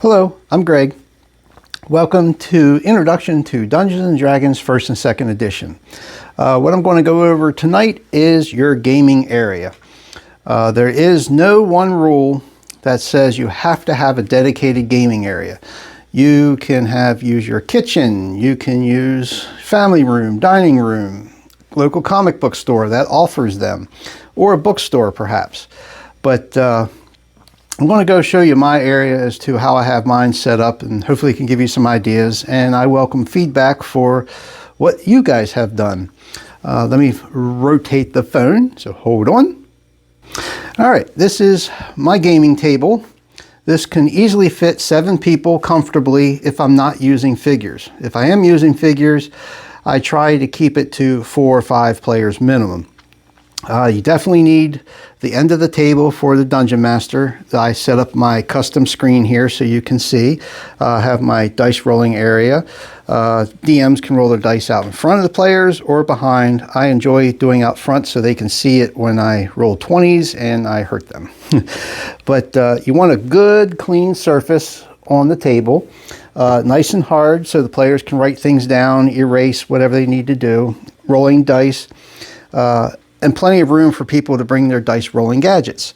Hello, I'm Greg. Welcome to Introduction to Dungeons & Dragons 1st and 2nd Edition. What I'm going to go over tonight is your gaming area. There is no one rule that says you have to have a dedicated gaming area. You can use your kitchen, you can use family room, dining room, local comic book store that offers them, or a bookstore perhaps. But I'm going to go show you my area as to how I have mine set up, and hopefully can give you some ideas, and I welcome feedback for what you guys have done. Let me rotate the phone, so hold on. All right, this is my gaming table. This can easily fit 7 people comfortably if I'm not using figures. If I am using figures, I try to keep it to 4 or 5 players minimum. You definitely need the end of the table for the Dungeon Master. I set up my custom screen here so you can see. I have my dice rolling area. DMs can roll their dice out in front of the players or behind. I enjoy doing out front so they can see it when I roll 20s and I hurt them. But you want a good clean surface on the table. Nice and hard so the players can write things down, erase whatever they need to do. Rolling dice. And plenty of room for people to bring their dice rolling gadgets.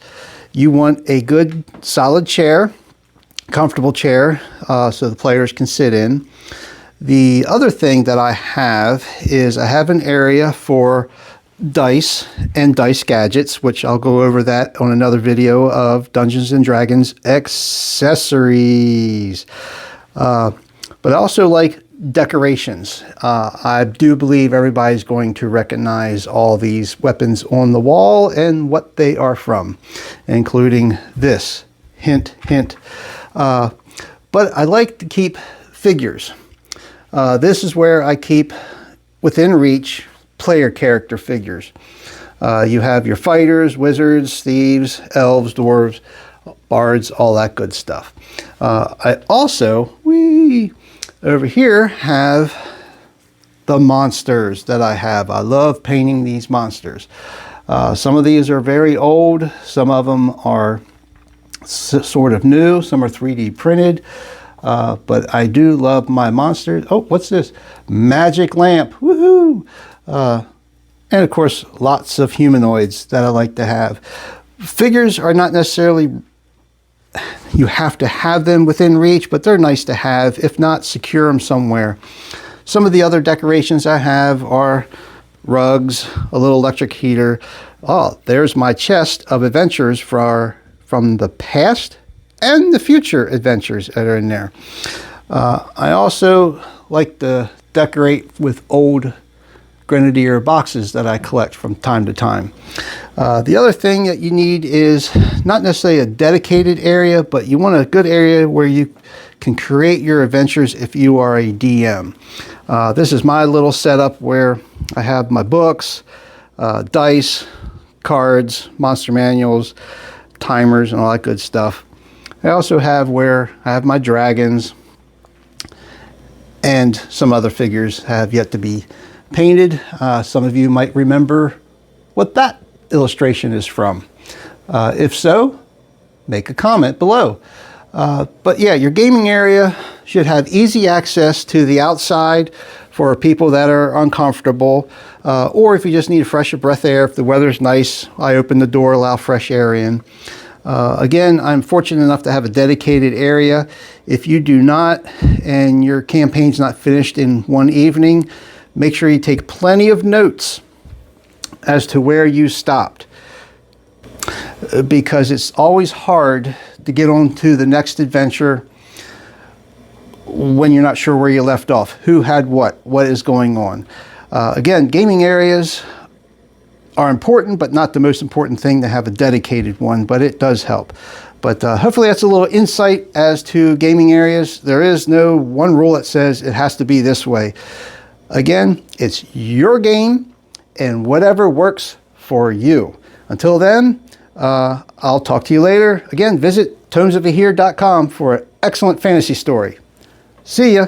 You want a good solid chair, comfortable chair, so the players can sit in. The other thing that I have is I have an area for dice and dice gadgets, which I'll go over that on another video of Dungeons & Dragons accessories. But I also like decorations. I do believe everybody's going to recognize all these weapons on the wall and what they are from, including this. Hint, hint. But I like to keep figures. This is where I keep within reach player character figures. You have your fighters, wizards, thieves, elves, dwarves, bards, all that good stuff. I also, over here have the monsters that I have. I love painting these monsters. Some of these are very old. Some of them are sort of new. Some are 3D printed. But I do love my monsters. Oh, what's this? Magic lamp. Woohoo! And of course, lots of humanoids that I like to have. Figures are not necessarily you have to have them within reach, but they're nice to have. If not, secure them somewhere. Some of the other decorations I have are rugs, a little electric heater. Oh, there's my chest of adventures from the past and the future adventures that are in there. I also like to decorate with old Grenadier boxes that I collect from time to time. The other thing that you need is not necessarily a dedicated area, but you want a good area where you can create your adventures if you are a DM. This is my little setup where I have my books, dice, cards, monster manuals, timers, and all that good stuff. I also have where I have my dragons, and some other figures have yet to be painted. Some of you might remember what that illustration is from. If so, make a comment below. But yeah, your gaming area should have easy access to the outside for people that are uncomfortable, or if you just need a fresh breath of air. If the weather's nice, I open the door, allow fresh air in. Again, I'm fortunate enough to have a dedicated area. If you do not, and your campaign's not finished in one evening, make sure you take plenty of notes as to where you stopped, because it's always hard to get on to the next adventure when you're not sure where you left off, who had what is going on. Again, gaming areas are important, but not the most important thing to have a dedicated one, but it does help. But hopefully that's a little insight as to gaming areas. There is no one rule that says it has to be this way. Again, it's your game and whatever works for you. Until then, I'll talk to you later. Again, visit tonesofahir.com for an excellent fantasy story. See ya.